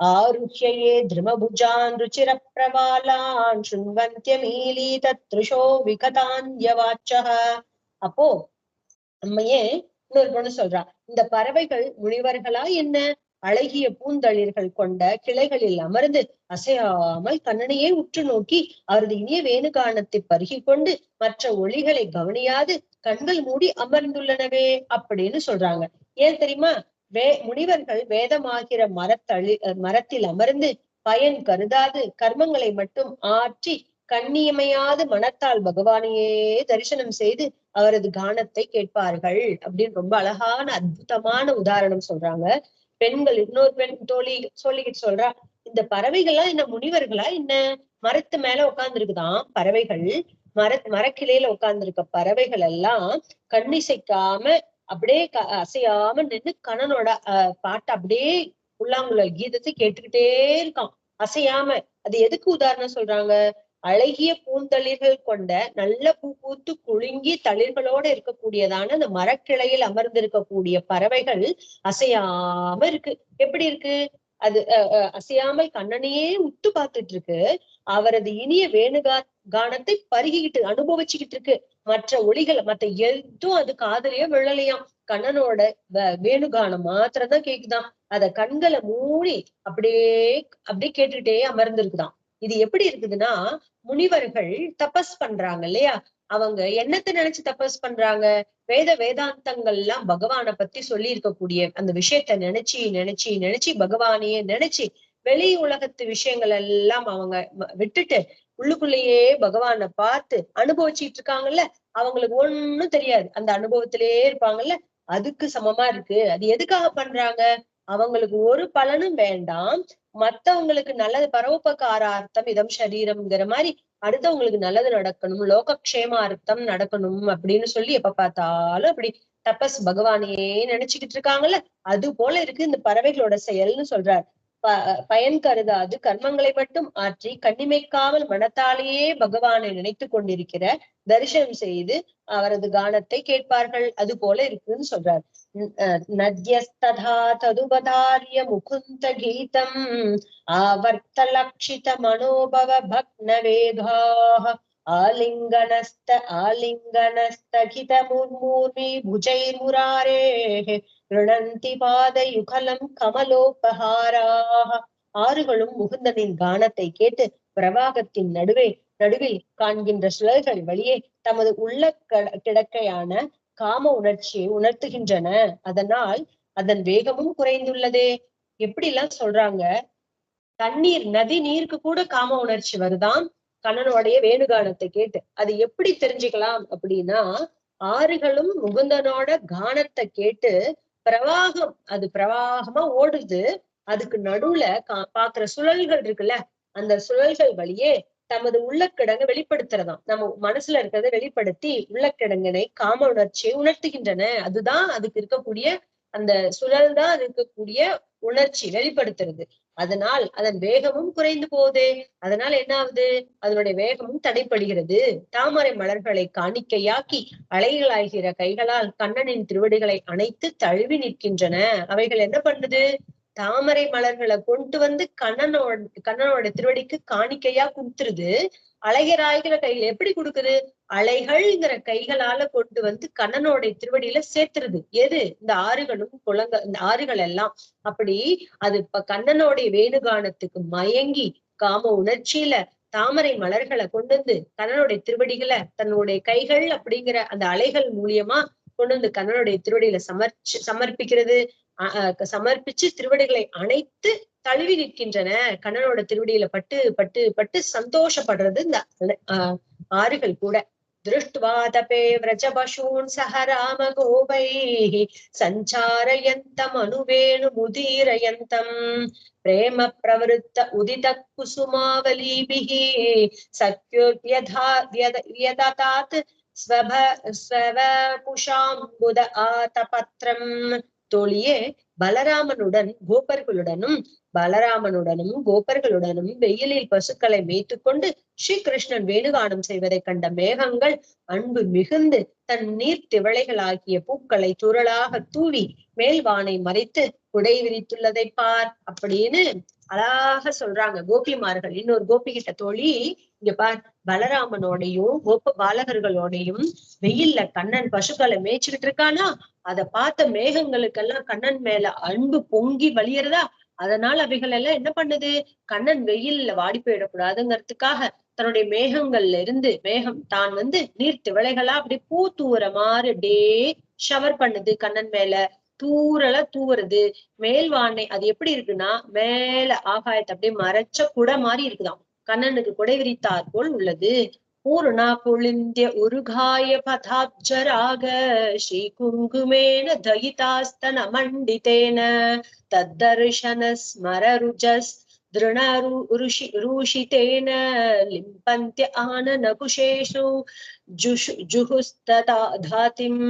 आरुह्य ये द्रुमभुजान् रुचिरप्रवालान् शृण्वन्त्यमीली तत्रुषो विकतान्यवाचः. அப்போ நம்மையே இன்னொரு பொண்ணு சொல்றா, இந்த பறவைகள் முனிவர்களா என்ன, அழகிய பூந்தளிர்கள் கொண்ட கிளைகளில் அமர்ந்து அசையாமல் கண்ணனையே உற்று நோக்கி அவரது இனிய வேணுகானத்தை பருகி கொண்டு மற்ற ஒளிகளை கவனியாது கண்கள் மூடி அமர்ந்துள்ளனவே அப்படின்னு சொல்றாங்க. ஏன் தெரியுமா, முனிவர்கள் வேதமாகிற மரத்தில் அமர்ந்து பயன் கருதாது கர்மங்களை மட்டும் ஆற்றி கண்ணியமையாது மனத்தால் பகவானையே தரிசனம் செய்து அவரது கானத்தை கேட்பார்கள் அப்படின்னு ரொம்ப அழகான அற்புதமான உதாரணம் சொல்றாங்க. பெண்கள் இன்னொரு பெண் தோழி சொல்லிக்கிட்டு சொல்றா, இந்த பறவைகள்லாம் என்ன முனிவர்களா என்ன, மரத்து மேல உட்கார்ந்து இருக்குதான் பறவைகள். மரக்கிளையில உட்கார்ந்து இருக்க பறவைகள் எல்லாம் கண்ணிசைக்காம அப்படியே அசையாம நின்று கண்ணனோட பாட்டை அப்படியே புல்லாங்குழல் கீதத்தை கேட்டுக்கிட்டே இருக்கான் அசையாம. அது எதுக்கு உதாரணம் சொல்றாங்க, அழகிய பூந்தளிர்கள் கொண்ட நல்ல பூ பூத்து குலுங்கி தளிர்களோட இருக்கக்கூடியதான அந்த மரக்கிளையில் அமர்ந்திருக்கக்கூடிய பறவைகள் அசையாம இருக்கு. எப்படி இருக்கு, அது அசையாமல் கண்ணனையே உத்து பார்த்துட்டு இருக்கு. அவரது இனிய கானத்தை பருகிக்கிட்டு அனுபவிச்சுக்கிட்டு இருக்கு. மற்ற ஒளிகள் மற்ற எதுவும் அது காதலையே விழலையாம். கண்ணனோட வேணுகானம் மாத்திரம்தான் கேக்குதான். அத கண்களை மூடி அப்படியே கேட்டுக்கிட்டே அமர்ந்திருக்குதான். இது எப்படி இருக்குதுன்னா, முனிவர்கள் தபஸ் பண்றாங்க இல்லையா, அவங்க என்னத்தை நினைச்சு தபஸ் பண்றாங்க, வேதாந்தங்கள் எல்லாம் பகவானை பத்தி சொல்லி இருக்கக்கூடிய அந்த விஷயத்த நினைச்சு நினைச்சு நினைச்சு பகவானையே நினைச்சு வெளி உலகத்து விஷயங்கள் எல்லாம் அவங்க விட்டுட்டு உள்ளுக்குள்ளேயே பகவானை பார்த்து அனுபவிச்சுட்டு இருக்காங்கல்ல, அவங்களுக்கு ஒண்ணும் தெரியாது, அந்த அனுபவத்திலேயே இருப்பாங்கல்ல, அதுக்கு சமமா இருக்கு. அது எதுக்காக பண்றாங்க? அவங்களுக்கு ஒரு பலனும் வேண்டாம், மத்தவங்களுக்கு நல்லது, பரோபகாரார்த்தம் இதம் சரீரம்ங்கிற மாதிரி அடுத்தவங்களுக்கு நல்லது நடக்கணும், லோகக்ஷேமார்த்தம் நடக்கணும் அப்படின்னு சொல்லி எப்ப பார்த்தாலும் அப்படி தபஸ் பகவானையே நினைச்சுக்கிட்டு இருக்காங்கல்ல, அது போல இருக்கு இந்த பறவைகளோட செயல்னு சொல்றார். பயன் கருதாது கர்மங்களை மட்டும் ஆற்றி கண்ணிமைக்காமல் மனத்தாலேயே பகவானை நினைத்து கொண்டிருக்கிற, தரிசனம் செய்து அவரது கானத்தை கேட்பார்கள், அது போல இருக்குன்னு சொல்றார். நத்யஸ்ததா ததுபதாரிய முகுந்த கீதம் ஆவர்த்த லக்ஷித மனோபவ பக்ன வேகாஹ ஆலிங்கனஸ்தகித முர்மூர்மி புஜைர்முராரேஹ ருணந்தி பாதயுகலம் கமலோபஹாராஹ. ஆறுகளும் முகுந்தனின் கானத்தை கேட்டு பிரவாகத்தின் நடுவில் காண்கின்ற சுழல்கள் வழியே தமது உள்ள கிடக்கையான காம உணர்ச்சியை உணர்த்துகின்றன. அதனால் அதன் வேகமும் குறைந்துள்ளதே. எப்படி எல்லாம் சொல்றாங்க, தண்ணீர் நதி நீருக்கு கூட காம உணர்ச்சி வருதாம் கண்ணனுடைய வேணுகானத்தை கேட்டு. அது எப்படி தெரிஞ்சுக்கலாம் அப்படின்னா, ஆறுகளும் முகுந்தனோட கானத்தை கேட்டு பிரவாகம், அது பிரவாகமா ஓடுது, அதுக்கு நடுவுல பாக்குற சுழல்கள் இருக்குல்ல, அந்த சுழல்கள் வழியே தமது உள்ளக்கிடங்க வெளிப்படுத்துறதாம், நம்ம மனசுல இருக்கிறத வெளிப்படுத்தி உள்ளக்கிடங்கினை காம உணர்ச்சியை உணர்த்துகின்றன. அதுதான் அதுக்கு இருக்கக்கூடிய அந்த சுழல் தான் இருக்கக்கூடிய உணர்ச்சி வெளிப்படுத்துறது. அதனால் அதன் வேகமும் குறைந்து போகுது. அதனால என்ன ஆகுது, அதனுடைய வேகமும் தடைப்படுகிறது. தாமரை மலர்களை காணிக்கையாக்கி அலைகளாகிற கைகளால் கண்ணனின் திருவடிகளை அணைத்து தழுவி நிற்கின்றன. அவைகள் என்ன பண்ணுது, தாமரை மலர்களை கொண்டு வந்து கண்ணனோட திருவடிக்கு காணிக்கையா கொடுத்துருது. அழகராய்கிற கைகள் எப்படி கொடுக்குது, அலைகள்ங்கிற கைகளால கொண்டு வந்து கண்ணனோட திருவடியில சேர்த்துருது. எது, இந்த ஆறுகளும் இந்த ஆறுகள் எல்லாம். அப்படி அது இப்ப கண்ணனோடைய வேணுகானத்துக்கு மயங்கி காம உணர்ச்சியில தாமரை மலர்களை கொண்டு வந்து கண்ணனுடைய திருவடிகளை தன்னுடைய கைகள் அப்படிங்கிற அந்த அலைகள் மூலியமா கொண்டு வந்து கண்ணனுடைய திருவடியில சமர்ப்பிக்கிறது. சமர்ப்பிச்சு திருவடிகளை அணைத்து தழுவி நிற்கின்றன. கண்ணனோட திருவடியில பட்டு பட்டு பட்டு சந்தோஷப்படுறது இந்த ஆறுகள் கூட. திருஷ்டுவாதபே விரஜபசூன் சஹ ராம கோபைஹி சஞ்சாரயந்தம் அனுவேணு முதீரயந்தம் பிரேம பிரவருத்த உதித குசுமாவலீபிஹி சத்யோத்யதாத் ஸ்வபுஷாம்புத ஆதபத்ரம். தோழியே, பலராமனுடனும் கோபர்களுடனும் வெயிலில் பசுக்களை மேய்த்து கொண்டு ஸ்ரீகிருஷ்ணன் வேணுகானம் செய்வதை கண்ட மேகங்கள் அன்பு மிகுந்து தன் நீர் திவளைகளாகிய பூக்களை துரளாக தூவி மேல்வானை மறைத்து குடை விரித்துள்ளதை பார் அப்படின்னு அழகாக சொல்றாங்க கோபிமார்கள். இன்னொரு கோபி கிட்ட, தோழி இங்க பார், பலராமனோடையும் கோப பாலகர்களோடையும் வெயில்ல கண்ணன் பசுக்களை மேய்ச்சிக்கிட்டு இருக்கானா, அதை பார்த்த மேகங்களுக்கெல்லாம் கண்ணன் மேல அன்பு பொங்கி வழியறதா. அதனால அவைகள் எல்லாம் என்ன பண்ணுது, கண்ணன் வெயில்ல வாடி போயிடக்கூடாதுங்கிறதுக்காக தன்னுடைய மேகங்கள்ல இருந்து மேகம் தான் வந்து நீர் திவளைகளா அப்படி பூ தூவுற மாதிரி அப்படியே ஷவர் பண்ணுது கண்ணன் மேல, தூறலா தூவுறது. மேல்வானை அது எப்படி இருக்குன்னா, மேல ஆகாயத்தை அப்படியே மறைச்ச குடை மாதிரி இருக்குதாம், கண்ணனுக்கு குடை விரித்தாற் போல் உள்ளது. பூர்ணா புளிந்திய உருகாய பதாப்ஜராக ஸ்ரீ குங்குமேன தயிதாஸ்தன மண்டிதேன தத்தர்ஷன ஸ்மரருஜஸ் திருணருஷிதேன லிம்பந்த்ய ஆனன குஷேஷு ஜுஹுஸ்ததாதிம்.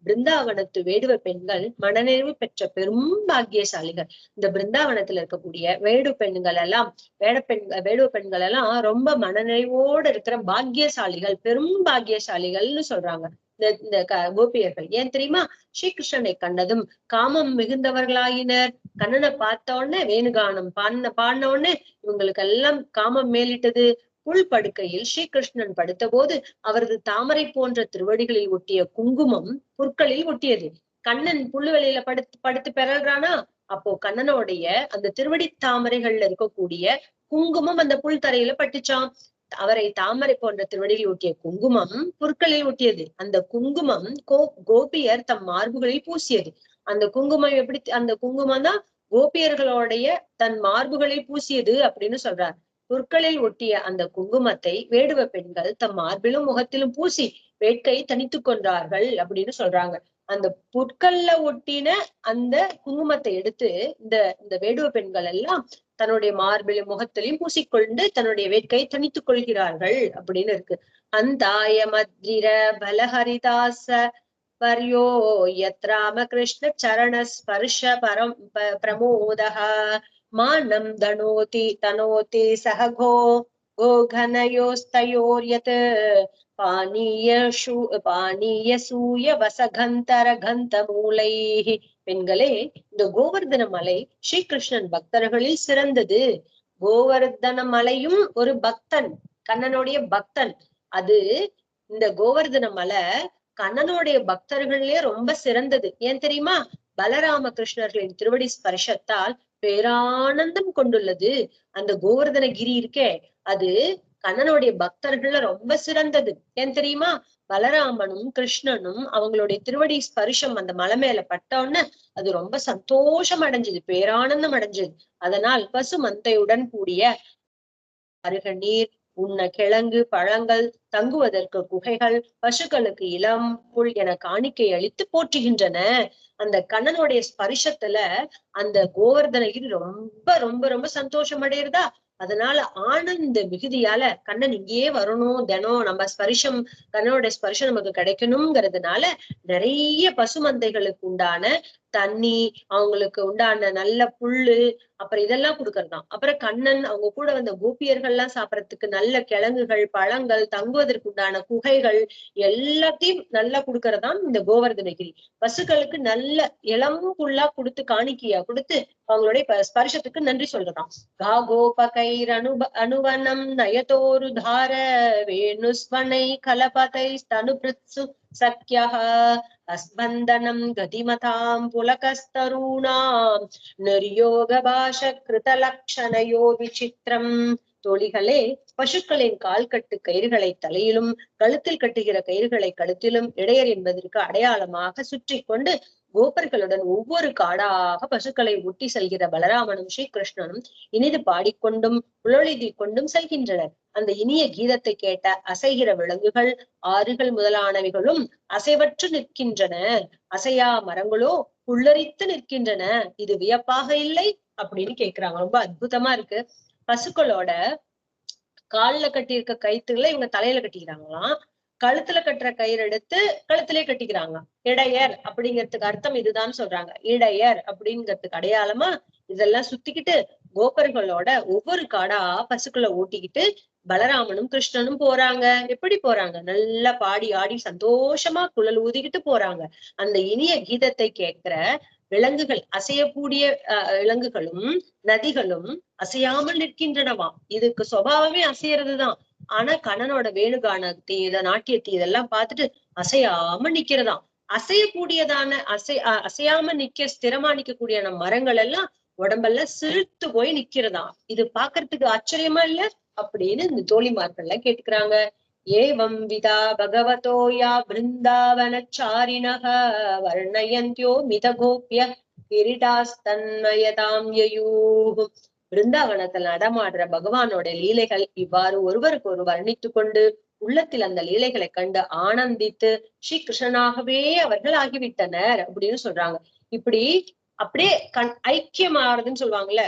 பிருந்தாவனத்து வேடுவ பெண்கள் மனநிறைவு பெற்ற பெரும் பாக்கியசாலிகள். இந்த பிருந்தாவனத்துல இருக்கக்கூடிய வேடுவ பெண்கள் எல்லாம் ரொம்ப மனநிறைவோடு இருக்கிற பாக்கியசாலிகள், பெரும் பாக்கியசாலிகள்னு சொல்றாங்க இந்த கோபியர்கள். ஏன் தெரியுமா, ஸ்ரீகிருஷ்ணனை கண்டதும் காமம் மிகுந்தவர்களாயினர். கண்ணனை பார்த்த உடனே வேணுகானம் பாடின உடனே இவங்களுக்கு எல்லாம் காமம் மேலிட்டது. புல் படுக்கையில் ஸ்ரீகிருஷ்ணன் படுத்த போது அவரது தாமரை போன்ற திருவடிகளில் ஒட்டிய குங்குமம் புற்களில் ஒட்டியது. கண்ணன் புல்லுவெளியில படுத்து பெறல்றானா, அப்போ கண்ணனோடைய அந்த திருவடி தாமரைகள்ல இருக்கக்கூடிய குங்குமம் அந்த புல் தரையில பட்டுச்சாம். அவரை தாமரை போன்ற திருவடியில் ஒட்டிய குங்குமம் புற்களில் ஒட்டியது. அந்த குங்குமம் கோபியர் தம் மார்புகளில் பூசியது. அந்த குங்குமம் எப்படி, அந்த குங்குமம் தான் கோபியர்களுடைய தன் மார்புகளில் பூசியது அப்படின்னு சொல்றார். புற்களில் ஒட்டிய அந்த குங்குமத்தை வேடுவ பெண்கள் தம் மார்பிலும் முகத்திலும் பூசி வேட்கை தனித்து கொண்டார்கள் அப்படின்னு சொல்றாங்க. அந்த புற்கள்ல ஒட்டின அந்த குங்குமத்தை எடுத்து இந்த இந்த வேடுவ பெண்கள் எல்லாம் தன்னுடைய மார்பிலும் முகத்திலையும் பூசிக்கொண்டு தன்னுடைய வேட்கை தனித்துக் கொள்கிறார்கள் அப்படின்னு இருக்கு. அந்தாய மத்ரிர பலஹரிதாச பர்யோ யத்ராம கிருஷ்ண சரண ஸ்பர்ஷ பரம் பிரமோதஹ மானம் தனோதி சஹகோ கோகனயோஸ்தயோர்யத் பானீய சூய வசகந்தர கந்த மூலை. பெண்களே, இந்த கோவர்தன மலை ஸ்ரீகிருஷ்ணன் பக்தர்களில் சிறந்தது. கோவர்தன மலையும் ஒரு பக்தன், கண்ணனுடைய பக்தன். அது இந்த கோவர்தன மலை கண்ணனுடைய பக்தர்களே ரொம்ப சிறந்தது. ஏன் தெரியுமா? பலராம கிருஷ்ணர்களின் திருவடி ஸ்பர்ஷத்தால் பேரானந்தம் கொண்டுள்ளது. அந்த கோவர்தனகிரி இருக்கே, அது கண்ணனுடைய பக்தர்கள்ல ரொம்ப சிறந்தது. ஏன் தெரியுமா? பலராமனும் கிருஷ்ணனும் அவங்களுடைய திருவடி ஸ்பர்ஷம் அந்த மலை மேல பட்டோன்னு அது ரொம்ப சந்தோஷம் அடைஞ்சது, பேரானந்தம் அடைஞ்சது. அதனால் பசு மந்தையுடன் கூடிய அருக நீர், உண்ண கிழங்கு பழங்கள், தங்குவதற்கு குகைகள், பசுக்களுக்கு இளம் புல் என காணிக்கை அளித்து போற்றுகின்றன. அந்த கண்ணனுடைய ஸ்பர்ஷத்துல அந்த கோவர்தனகிரி ரொம்ப ரொம்ப ரொம்ப சந்தோஷம் அடையிறதா. அதனால ஆனந்த மிகுதியால கண்ணன் இங்கேயே வரணும், தினம் நம்ம ஸ்பர்ஷம், கண்ணனோட ஸ்பர்ஷம் நமக்கு கிடைக்கணுங்கிறதுனால நிறைய பசுமந்தைகளுக்கு உண்டான தண்ணி, அவங்களுக்கு உண்டான நல்ல புல்லு, அப்புறம் இதெல்லாம் கொடுக்கறதாம். அப்புறம் கண்ணன் அவங்க கூட வந்த கோபியர்கள் எல்லாம் சாப்பிடறதுக்கு நல்ல கிழங்குகள், பழங்கள், தங்குவதற்கு உண்டான குகைகள் எல்லாத்தையும் நல்லா கொடுக்கறதாம் இந்த கோவர்தனகிரி. பசுக்களுக்கு நல்ல இளம் புல்லா கொடுத்து காணிக்கையா கொடுத்து அவங்களுடைய ஸ்பர்ஷத்துக்கு நன்றி சொல்றதாம். காகோபகைர் அனுவனம் நயதோருதார வேணுஸ்வனை கலபதை ஸ்தனுபிருத்சு சக்யஹ அஸ்பந்தனம் கதிமதாம் புலகஸ்தரூணாம் நிர்யோக பாஷ கிருதலக்ஷணயோ விசித்திரம். தோழிகளே, பசுக்களின் கால்கட்டு கயிறுகளை தலையிலும் கழுத்தில் கட்டுகிற கயிறுகளை கழுத்திலும் இடையர் என்பதற்கு அடையாளமாக சுற்றி கொண்டு கோபர்களுடன் ஒவ்வொரு காடாக பசுக்களை ஒட்டி செல்கிற பலராமனும் ஸ்ரீகிருஷ்ணனும் இனிது பாடிக்கொண்டும் உழொழுதி கொண்டும் செல்கின்றனர். அந்த இனிய கீதத்தை கேட்ட அசைகிற விலங்குகள், ஆறுகள் முதலானவைகளும் அசைவற்று நிற்கின்றன. அசையா மரங்களோ புல்லரித்து நிற்கின்றன. இது வியப்பாக இல்லை அப்படின்னு கேக்குறாங்க. ரொம்ப அற்புதமா இருக்கு. பசுக்களோட கால்ல கட்டியிருக்க கயிற்றுகளை இவங்க தலையில கட்டிக்கிறாங்களாம். கழுத்துல கட்டுற கயிறு எடுத்து கழுத்திலே கட்டிக்கிறாங்க. இடையர் அப்படிங்கிறதுக்கு அர்த்தம் இதுதான் சொல்றாங்க. இடையர் அப்படிங்கிறதுக்கு அடையாளமா இதெல்லாம் சுத்திக்கிட்டு கோபர்களோட ஒவ்வொரு காடா பசுக்களை ஓட்டிக்கிட்டு பலராமனும் கிருஷ்ணனும் போறாங்க. எப்படி போறாங்க? நல்லா பாடி ஆடி சந்தோஷமா குழல் ஊதிக்கிட்டு போறாங்க. அந்த இனிய கீதத்தை கேட்கிற விலங்குகள், அசையக்கூடிய விலங்குகளும் நதிகளும் அசையாமல் நிற்கின்றனவாம். இதுக்கு சுபாவமே அசையறதுதான். ஆனா கண்ணனோட வேணுகானத்தை, நாட்டியத்தை இதெல்லாம் பார்த்துட்டு அசையாம நிக்கிறதாம். அசையக்கூடியதான அசையாம நிக்க ஸ்திரமா நிக்கக்கூடிய மரங்கள் எல்லாம் உடம்பெல்லாம் சிறுத்து போய் நிக்கிறதாம். இது பாக்குறதுக்கு ஆச்சரியமா இல்ல அப்படின்னு இந்த தோழிமார்கள் கேட்டுக்கிறாங்க. ஏவம் விதா பகவதோ யா பிருந்தாவனச்சாரிணஹ வர்ணயந்த்யோ மிதகோப்ய கிரீடாஸ்தன்மயதாம் யயூஹ். பிருந்தாவனத்தில் நடமாடுற பகவானோட லீலைகள் இவ்வாறு ஒருவருக்கு ஒரு வர்ணித்து கொண்டு உள்ளத்தில் அந்த லீலைகளை கண்டு ஆனந்தித்து ஸ்ரீ கிருஷ்ணனாகவே அவர்கள் ஆகிவிட்டனர் அப்படின்னு சொல்றாங்க. இப்படி அப்படியே ஐக்கியம் ஆறுதுன்னு சொல்லுவாங்கல்ல.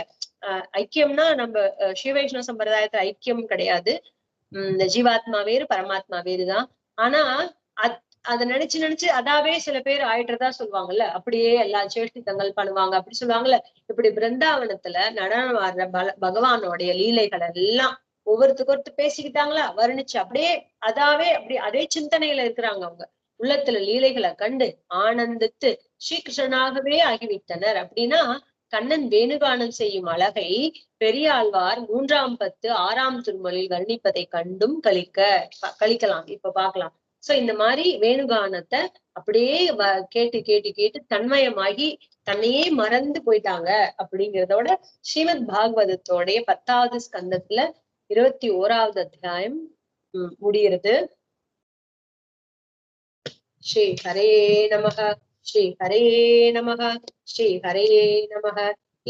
ஐக்கியம்னா நம்ம ஸ்ரீ வைஷ்ணவ சம்பிரதாயத்துல ஐக்கியம் கிடையாது. இந்த ஜீவாத்மா வேறு பரமாத்மா வேறுதான். ஆனா அதை நினைச்சு அதாவே சில பேர் ஆயிட்டுறதா சொல்லுவாங்கல்ல. அப்படியே எல்லா சேஷ்டித்தங்கள் பண்ணுவாங்க அப்படி சொல்லுவாங்கல்ல. இப்படி பிருந்தாவனத்துல நடனம் ஆடுற பகவானோடைய லீலைகள் எல்லாம் ஒவ்வொருத்தருக்கு ஒருத்தர் பேசிக்கிட்டாங்களா, வர்ணிச்சு அப்படியே அதாவே அப்படி அதே சிந்தனையில இருக்கிறாங்க. அவங்க உள்ளத்துல லீலைகளை கண்டு ஆனந்தித்து ஸ்ரீகிருஷ்ணனாகவே ஆகிவிட்டனர். அப்படின்னா கண்ணன் வேணுகானம் செய்யும் அழகை பெரியாழ்வார் 3ஆம் பத்து 6ஆம் திருமொழியில் வர்ணிப்பதை கண்டும் கழிக்கலாம். இப்ப பாக்கலாம். சோ இந்த மாதிரி வேணுகானத்தை அப்படியே கேட்டு கேட்டு கேட்டு தன்மயமாகி தன்னையே மறந்து போயிட்டாங்க அப்படிங்கிறதோட ஸ்ரீமத் பாகவதத்தோடைய 10வது ஸ்கந்தத்துல 21வது அத்தியாயம் முடிகிறது. ஸ்ரீ ஹரே நமः, ஸ்ரீ ஹரே நமः, ஸ்ரீ ஹரே நமः.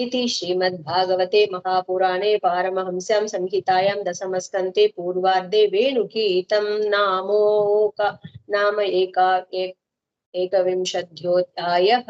इति श्रीमद्भागवते महापुराणे पारमहंस्यां संहितायां दशमस्कन्धे पूर्वार्धे वेणुगीतं नाम एकविंशोऽध्यायः।